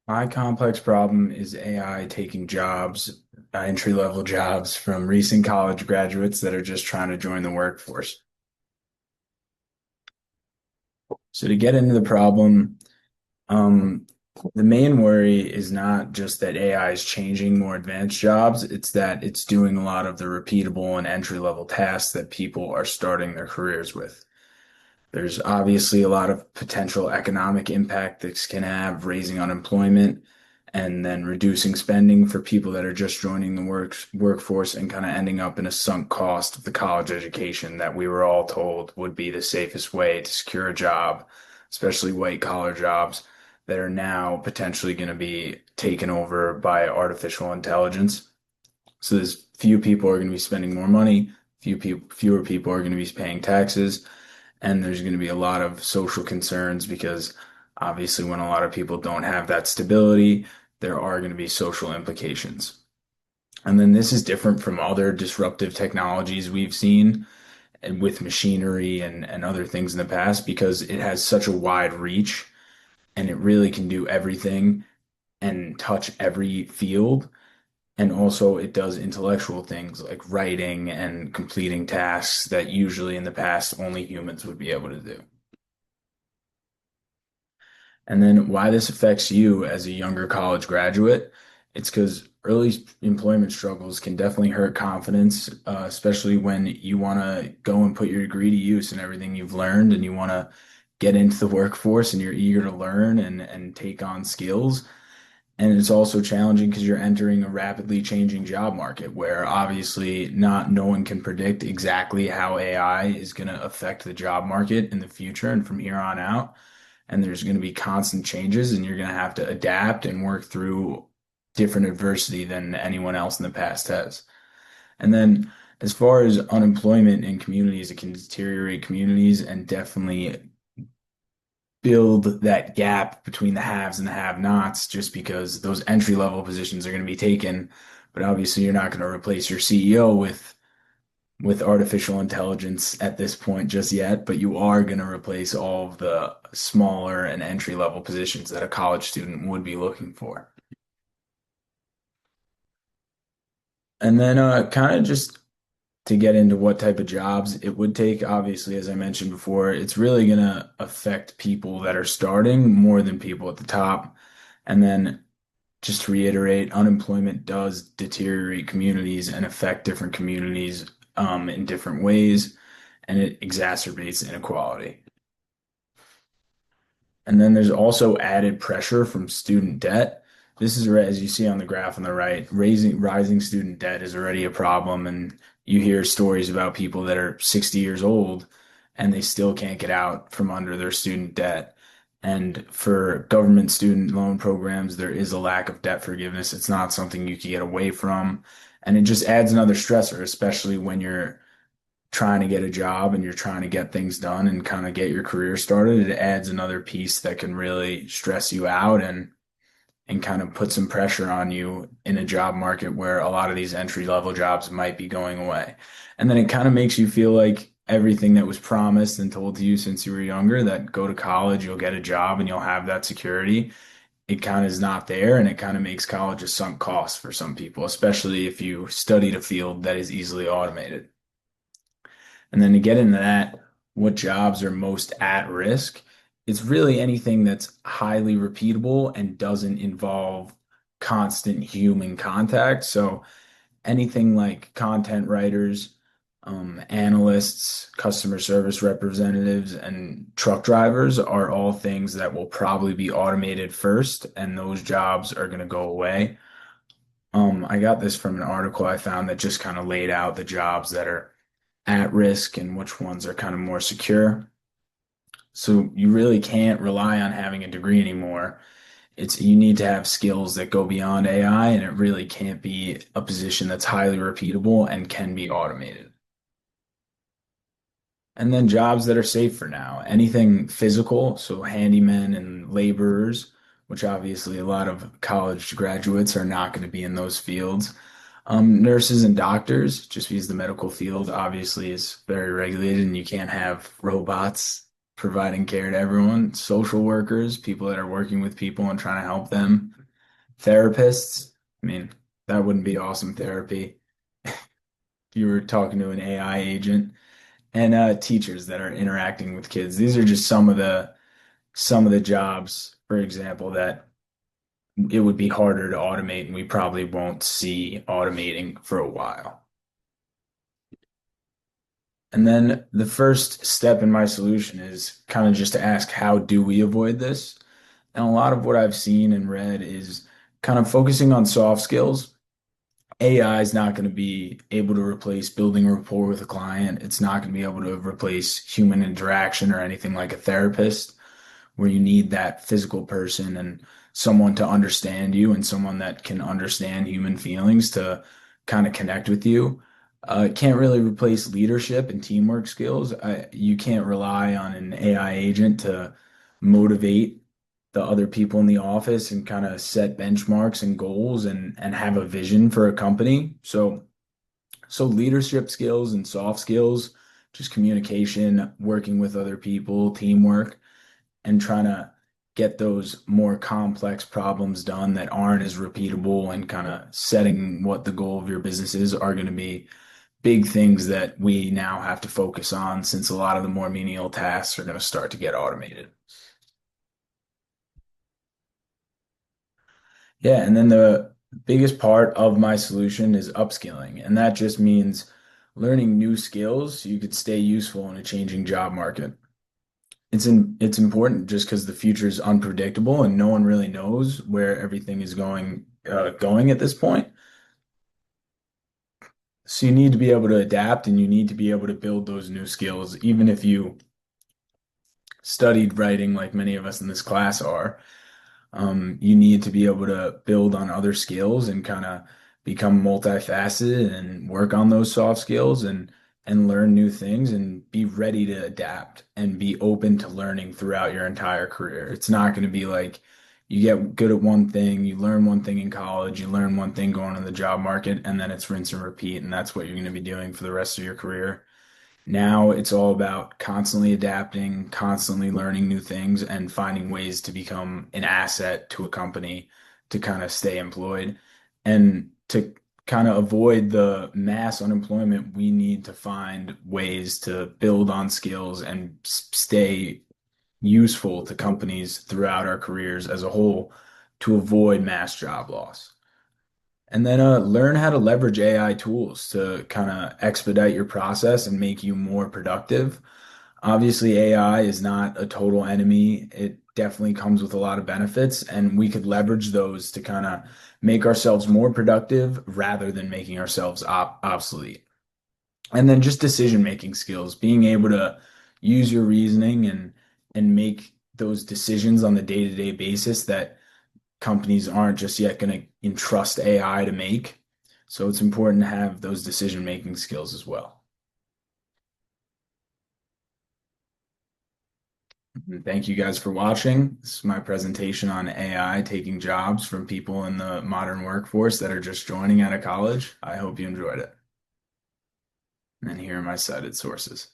My complex problem is AI taking jobs, entry-level jobs from recent college graduates that are just trying to join the workforce. So to get into the problem, um, the main worry is not just that AI is changing more advanced jobs, it's that it's doing a lot of the repeatable and entry-level tasks that people are starting their careers with. There's obviously a lot of potential economic impact this can have, raising unemployment and then reducing spending for people that are just joining the workforce and kind of ending up in a sunk cost of the college education that we were all told would be the safest way to secure a job, especially white collar jobs that are now potentially going to be taken over by artificial intelligence. So there's few people are going to be spending more money, fewer people are going to be paying taxes, and there's going to be a lot of social concerns because obviously when a lot of people don't have that stability, there are going to be social implications. And then this is different from other disruptive technologies we've seen and with machinery and other things in the past because it has such a wide reach and it really can do everything and touch every field. And also, it does intellectual things like writing and completing tasks that usually in the past only humans would be able to do. And then why this affects you as a younger college graduate, it's because early employment struggles can definitely hurt confidence, especially when you want to go and put your degree to use and everything you've learned and you want to get into the workforce and you're eager to learn and take on skills. And it's also challenging because you're entering a rapidly changing job market where obviously not no one can predict exactly how AI is going to affect the job market in the future and from here on out. And there's going to be constant changes and you're going to have to adapt and work through different adversity than anyone else in the past has. And then as far as unemployment in communities, it can deteriorate communities and definitely build that gap between the haves and the have-nots just because those entry-level positions are going to be taken. But obviously, you're not going to replace your CEO with artificial intelligence at this point just yet, but you are going to replace all of the smaller and entry-level positions that a college student would be looking for. And then kind of just to get into what type of jobs it would take, obviously, as I mentioned before, it's really going to affect people that are starting more than people at the top. And then just to reiterate, unemployment does deteriorate communities and affect different communities in different ways, and it exacerbates inequality. And then there's also added pressure from student debt. This is, as you see on the graph on the right, rising student debt is already a problem. And you hear stories about people that are 60 years old and they still can't get out from under their student debt. And for government student loan programs, there is a lack of debt forgiveness. It's not something you can get away from. And it just adds another stressor, especially when you're trying to get a job and you're trying to get things done and kind of get your career started, it adds another piece that can really stress you out and kind of put some pressure on you in a job market where a lot of these entry level jobs might be going away. And then it kind of makes you feel like everything that was promised and told to you since you were younger, that go to college, you'll get a job and you'll have that security. It kind of is not there, and it kind of makes college a sunk cost for some people, especially if you studied a field that is easily automated. And then to get into that, what jobs are most at risk? It's really anything that's highly repeatable and doesn't involve constant human contact. So anything like content writers, analysts, customer service representatives, and truck drivers are all things that will probably be automated first, and those jobs are going to go away. I got this from an article I found that just kind of laid out the jobs that are at risk and which ones are kind of more secure. So you really can't rely on having a degree anymore. It's you need to have skills that go beyond AI, and it really can't be a position that's highly repeatable and can be automated. And then jobs that are safe for now, anything physical, so handymen and laborers, which obviously a lot of college graduates are not going to be in those fields. Nurses and doctors, just because the medical field obviously is very regulated and you can't have robots providing care to everyone, social workers, people that are working with people and trying to help them, therapists. I mean, that wouldn't be awesome therapy if you were talking to an AI agent, and teachers that are interacting with kids. These are just some of the jobs, for example, that it would be harder to automate, and we probably won't see automating for a while. And then the first step in my solution is kind of just to ask, how do we avoid this? And a lot of what I've seen and read is kind of focusing on soft skills. AI is not going to be able to replace building rapport with a client. It's not going to be able to replace human interaction or anything like a therapist, where you need that physical person and someone to understand you and someone that can understand human feelings to kind of connect with you. It can't really replace leadership and teamwork skills. You can't rely on an AI agent to motivate the other people in the office and kind of set benchmarks and goals and have a vision for a company. So leadership skills and soft skills, just communication, working with other people, teamwork, and trying to get those more complex problems done that aren't as repeatable, and kind of setting what the goal of your business is are going to be big things that we now have to focus on, since a lot of the more menial tasks are going to start to get automated. Yeah, and then the biggest part of my solution is upskilling, and that just means learning new skills so you could stay useful in a changing job market. It's important just because the future is unpredictable and no one really knows where everything is going at this point. So you need to be able to adapt, and you need to be able to build those new skills, even if you studied writing like many of us in this class are. You need to be able to build on other skills and kind of become multifaceted and work on those soft skills and learn new things and be ready to adapt and be open to learning throughout your entire career. It's not going to be like you get good at one thing, you learn one thing in college, you learn one thing going in the job market, and then it's rinse and repeat, and that's what you're going to be doing for the rest of your career. Now it's all about constantly adapting, constantly learning new things, and finding ways to become an asset to a company to kind of stay employed. And to kind of avoid the mass unemployment, we need to find ways to build on skills and stay useful to companies throughout our careers as a whole to avoid mass job loss. And then learn how to leverage AI tools to kind of expedite your process and make you more productive. Obviously, AI is not a total enemy. It definitely comes with a lot of benefits, and we could leverage those to kind of make ourselves more productive rather than making ourselves obsolete. And then just decision-making skills, being able to use your reasoning and make those decisions on the day-to-day basis that companies aren't just yet going to entrust AI to make. So it's important to have those decision-making skills as well. And thank you guys for watching. This is my presentation on AI taking jobs from people in the modern workforce that are just joining out of college. I hope you enjoyed it. And here are my cited sources.